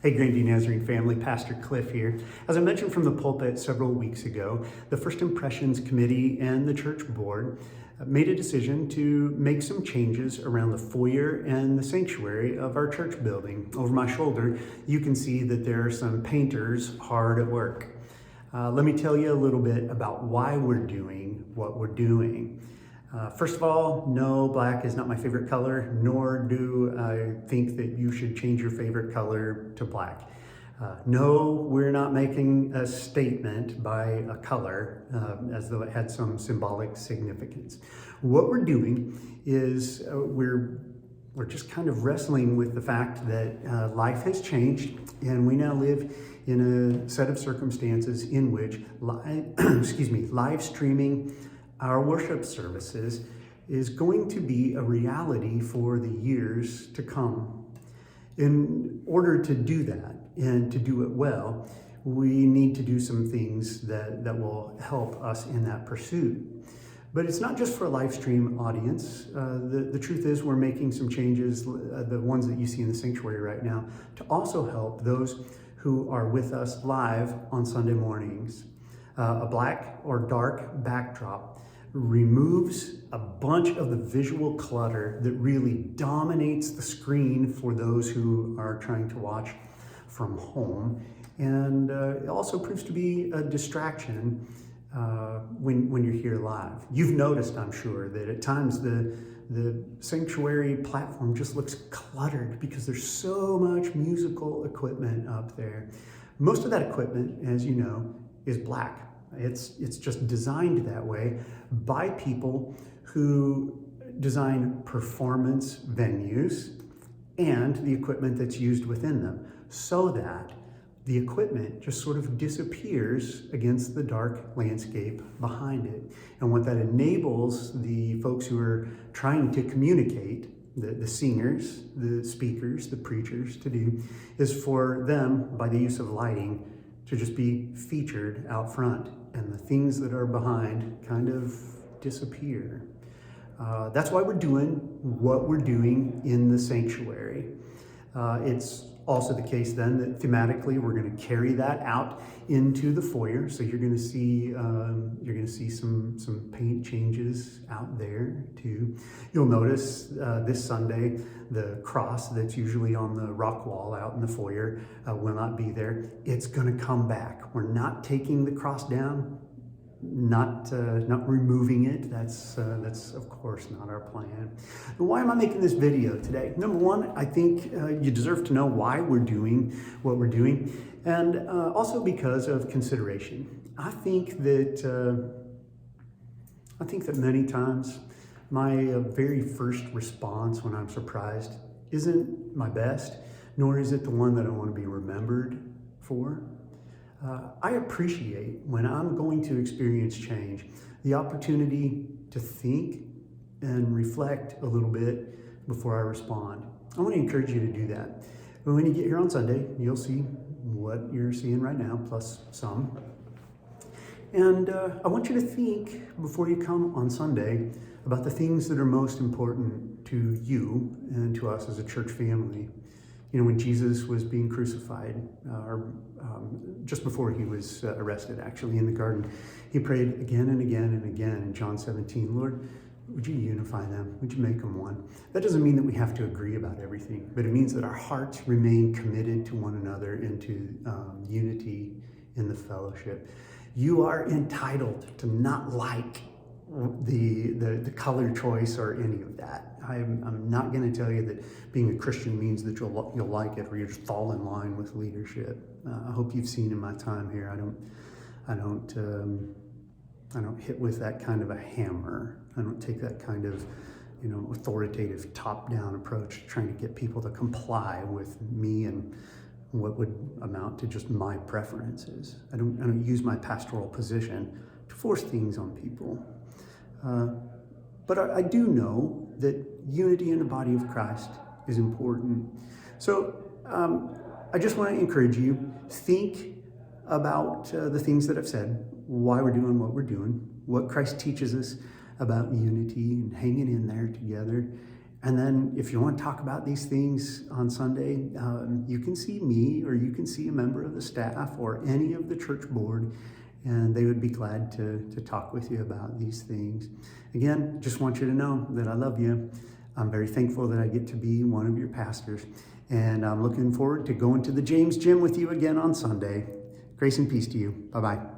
Hey, Grandview Nazarene family, Pastor Cliff here. As I mentioned from the pulpit several weeks ago, the First Impressions Committee and the church board made a decision to make some changes around the foyer and the sanctuary of our church building. Over my shoulder, you can see that there are some painters hard at work. Let me tell you a little bit about why we're doing what we're doing. First of all, no, black is not my favorite color, nor do I think that you should change your favorite color to black. No, we're not making a statement by a color as though it had some symbolic significance. What we're doing is we're just kind of wrestling with the fact that life has changed and we now live in a set of circumstances in which live streaming our worship services is going to be a reality for the years to come. In order to do that and to do it well, we need to do some things that will help us in that pursuit. But it's not just for a live stream audience. The truth is we're making some changes, the ones that you see in the sanctuary right now, to also help those who are with us live on Sunday mornings. A black or dark backdrop removes a bunch of the visual clutter that really dominates the screen for those who are trying to watch from home. And it also proves to be a distraction when you're here live. You've noticed, I'm sure, that at times the sanctuary platform just looks cluttered because there's so much musical equipment up there. Most of that equipment, as you know, is black. It's just designed that way by people who design performance venues and the equipment that's used within them, so that the equipment just sort of disappears against the dark landscape behind it. And what that enables the folks who are trying to communicate, the singers, the speakers, the preachers, to do is for them, by the use of lighting, to just be featured out front, and the things that are behind kind of disappear. That's why we're doing what we're doing in the sanctuary. It's also the case then that thematically we're going to carry that out into the foyer. So you're going to see some paint changes out there too. You'll notice this Sunday the cross that's usually on the rock wall out in the foyer will not be there. It's going to come back. We're not taking the cross down, not removing it. That's of course not our plan. But why am I making this video today? Number one, I think you deserve to know why we're doing what we're doing, and also because of consideration. I think that many times my very first response when I'm surprised isn't my best, nor is it the one that I want to be remembered for. I appreciate, when I'm going to experience change, the opportunity to think and reflect a little bit before I respond. I want to encourage you to do that. When you get here on Sunday, you'll see what you're seeing right now, plus some. And I want you to think, before you come on Sunday, about the things that are most important to you and to us as a church family. You know, when Jesus was being crucified, just before he was arrested, actually, in the garden, he prayed again and again and again in John 17, Lord, would you unify them? Would you make them one? That doesn't mean that we have to agree about everything, but it means that our hearts remain committed to one another into unity in the fellowship. You are entitled to not like the color choice or any of that. I'm not going to tell you that being a Christian means that you'll like it or you just fall in line with leadership. I hope you've seen in my time here, I don't hit with that kind of a hammer. I don't take that kind of authoritative top-down approach to trying to get people to comply with me and what would amount to just my preferences. I don't use my pastoral position to force things on people. But I do know that unity in the body of Christ is important. So I just want to encourage you, think about the things that I've said, why we're doing what we're doing, what Christ teaches us about unity and hanging in there together, And then if you want to talk about these things on Sunday, you can see me, or you can see a member of the staff or any of the church board, and they would be glad to talk with you about these things. Again, just want you to know that I love you. I'm very thankful that I get to be one of your pastors, and I'm looking forward to going to the James Gym with you again on Sunday. Grace and peace to you. Bye-bye.